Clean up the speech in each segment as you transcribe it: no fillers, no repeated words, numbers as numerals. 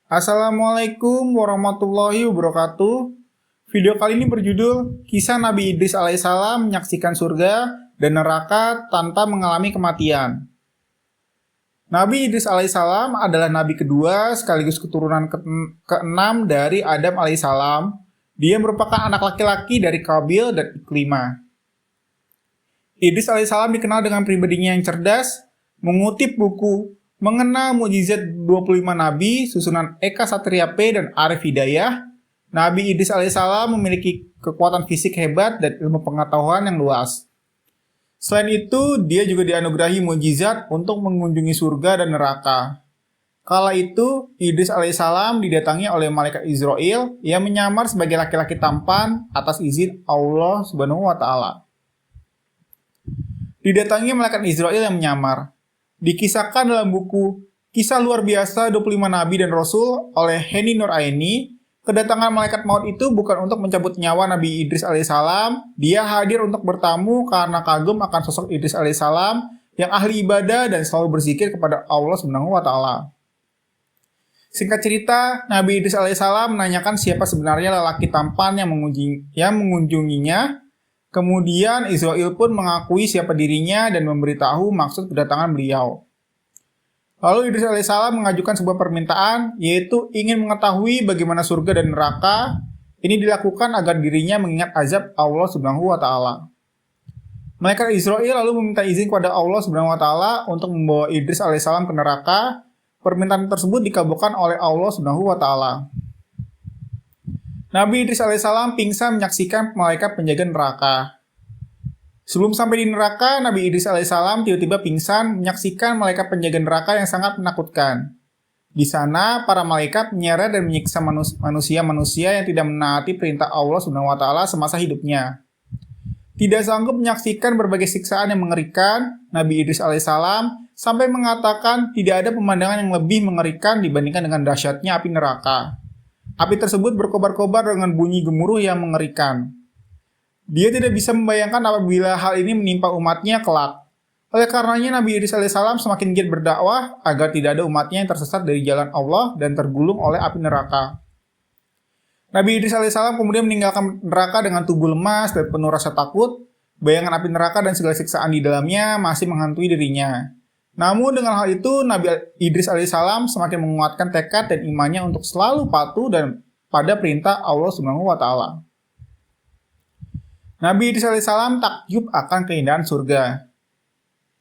Assalamualaikum warahmatullahi wabarakatuh. Video kali ini berjudul Kisah Nabi Idris alaihissalam menyaksikan surga dan neraka tanpa mengalami kematian. Nabi Idris alaihissalam adalah nabi kedua sekaligus keturunan keenam dari Adam alaihissalam. Dia merupakan anak laki-laki dari Qabil dan Iklimah. Idris alaihissalam dikenal dengan pribadinya yang cerdas, mengutip buku Mengenal Mukjizat 25 Nabi, susunan Eka Satria P dan Arif Hidayah. Nabi Idris alaihissalam memiliki kekuatan fisik hebat dan ilmu pengetahuan yang luas. Selain itu, dia juga dianugerahi mukjizat untuk mengunjungi surga dan neraka. Kala itu, Idris alaihissalam didatangi oleh malaikat Israel yang menyamar sebagai laki-laki tampan atas izin Allah Subhanahu wa taala. Didatangi malaikat Israel yang menyamar. Dikisahkan dalam buku Kisah Luar Biasa 25 Nabi dan Rasul oleh Heni Nur Aini, kedatangan malaikat maut itu bukan untuk mencabut nyawa Nabi Idris alaihissalam. Dia hadir untuk bertamu karena kagum akan sosok Idris alaihissalam yang ahli ibadah dan selalu berzikir kepada Allah Subhanahu wa taala. Singkat cerita, Nabi Idris alaihissalam menanyakan siapa sebenarnya lelaki tampan yang mengunjunginya. Kemudian Israel pun mengakui siapa dirinya dan memberitahu maksud kedatangan beliau. Lalu Idris alaihissalam mengajukan sebuah permintaan, yaitu ingin mengetahui bagaimana surga dan neraka. Ini dilakukan agar dirinya mengingat azab Allah Subhanahu wa taala. Malaikat Israel lalu meminta izin kepada Allah Subhanahu wa taala untuk membawa Idris alaihissalam ke neraka. Permintaan tersebut dikabulkan oleh Allah Subhanahu wa taala. Nabi Idris alaihissalam pingsan menyaksikan malaikat penjaga neraka. Sebelum sampai di neraka, Nabi Idris alaihissalam tiba-tiba pingsan menyaksikan malaikat penjaga neraka yang sangat menakutkan. Di sana, para malaikat menyeret dan menyiksa manusia-manusia yang tidak menaati perintah Allah Subhanahu wa taala semasa hidupnya. Tidak sanggup menyaksikan berbagai siksaan yang mengerikan, Nabi Idris alaihissalam sampai mengatakan tidak ada pemandangan yang lebih mengerikan dibandingkan dengan dahsyatnya api neraka. Api tersebut berkobar-kobar dengan bunyi gemuruh yang mengerikan. Dia tidak bisa membayangkan apabila hal ini menimpa umatnya kelak. Oleh karenanya Nabi Idris alaihissalam semakin giat berdakwah agar tidak ada umatnya yang tersesat dari jalan Allah dan tergulung oleh api neraka. Nabi Idris alaihissalam kemudian meninggalkan neraka dengan tubuh lemas dan penuh rasa takut. Bayangan api neraka dan segala siksaan di dalamnya masih menghantui dirinya. Namun dengan hal itu, Nabi Idris alaihissalam semakin menguatkan tekad dan imannya untuk selalu patuh dan pada perintah Allah Subhanahu wa taala. Nabi Idris alaihissalam takjub akan keindahan surga.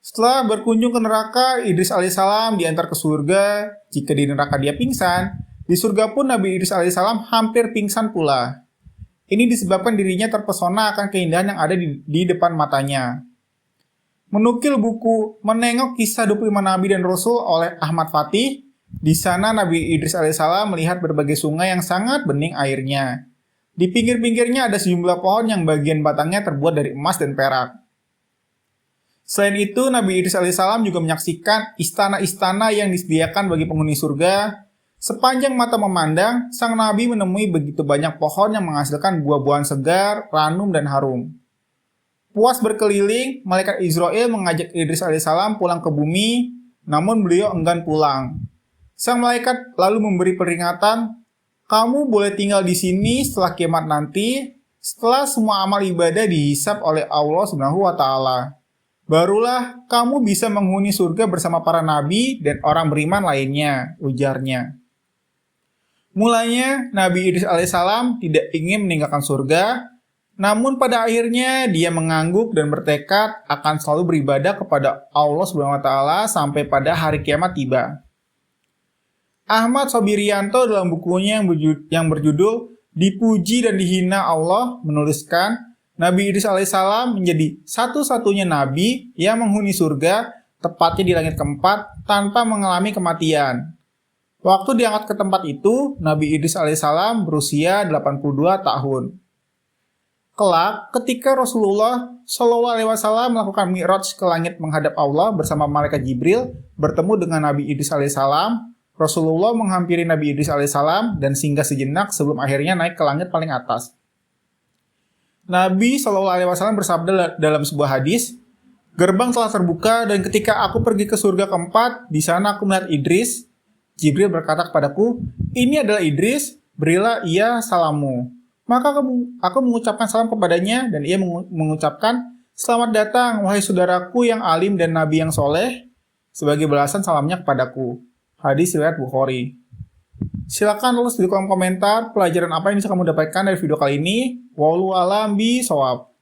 Setelah berkunjung ke neraka, Idris alaihissalam diantar ke surga. Jika di neraka dia pingsan, di surga pun Nabi Idris alaihissalam hampir pingsan pula. Ini disebabkan dirinya terpesona akan keindahan yang ada di depan matanya. Menukil buku Menengok Kisah 25 Nabi dan Rasul oleh Ahmad Fatih, di sana Nabi Idris alaihissalam melihat berbagai sungai yang sangat bening airnya. Di pinggir-pinggirnya ada sejumlah pohon yang bagian batangnya terbuat dari emas dan perak. Selain itu, Nabi Idris alaihissalam juga menyaksikan istana-istana yang disediakan bagi penghuni surga. Sepanjang mata memandang, sang Nabi menemui begitu banyak pohon yang menghasilkan buah-buahan segar, ranum, dan harum. Puas berkeliling, malaikat Israel mengajak Idris alaihissalam pulang ke bumi, namun beliau enggan pulang. Sang malaikat lalu memberi peringatan, kamu boleh tinggal di sini setelah kiamat nanti, setelah semua amal ibadah dihisab oleh Allah Subhanahu wa taala. Barulah kamu bisa menghuni surga bersama para nabi dan orang beriman lainnya, ujarnya. Mulanya, Nabi Idris alaihissalam tidak ingin meninggalkan surga, namun pada akhirnya dia mengangguk dan bertekad akan selalu beribadah kepada Allah Subhanahu wa taala sampai pada hari kiamat tiba. Ahmad Sobirianto dalam bukunya yang berjudul Dipuji dan Dihina Allah menuliskan, Nabi Idris alaihissalam menjadi satu-satunya nabi yang menghuni surga, tepatnya di langit keempat, tanpa mengalami kematian. Waktu diangkat ke tempat itu, Nabi Idris alaihissalam berusia 82 tahun. Kelak, ketika Rasulullah Shallallahu Alaihi Wasallam melakukan mi'raj ke langit menghadap Allah bersama malaikat Jibril, bertemu dengan Nabi Idris alaihissalam, Rasulullah menghampiri Nabi Idris alaihissalam dan singgah sejenak sebelum akhirnya naik ke langit paling atas. Nabi Shallallahu Alaihi Wasallam bersabda dalam sebuah hadis, gerbang telah terbuka dan ketika aku pergi ke surga keempat, di sana aku melihat Idris. Jibril berkata kepadaku, ini adalah Idris, berilah ia salammu. Maka aku mengucapkan salam kepadanya dan ia mengucapkan, selamat datang wahai saudaraku yang alim dan nabi yang soleh, sebagai balasan salamnya kepadaku. Hadis riwayat Bukhari. Silakan tulis di kolom komentar pelajaran apa yang bisa kamu dapatkan dari video kali ini. Wallahu a'lam bishawab.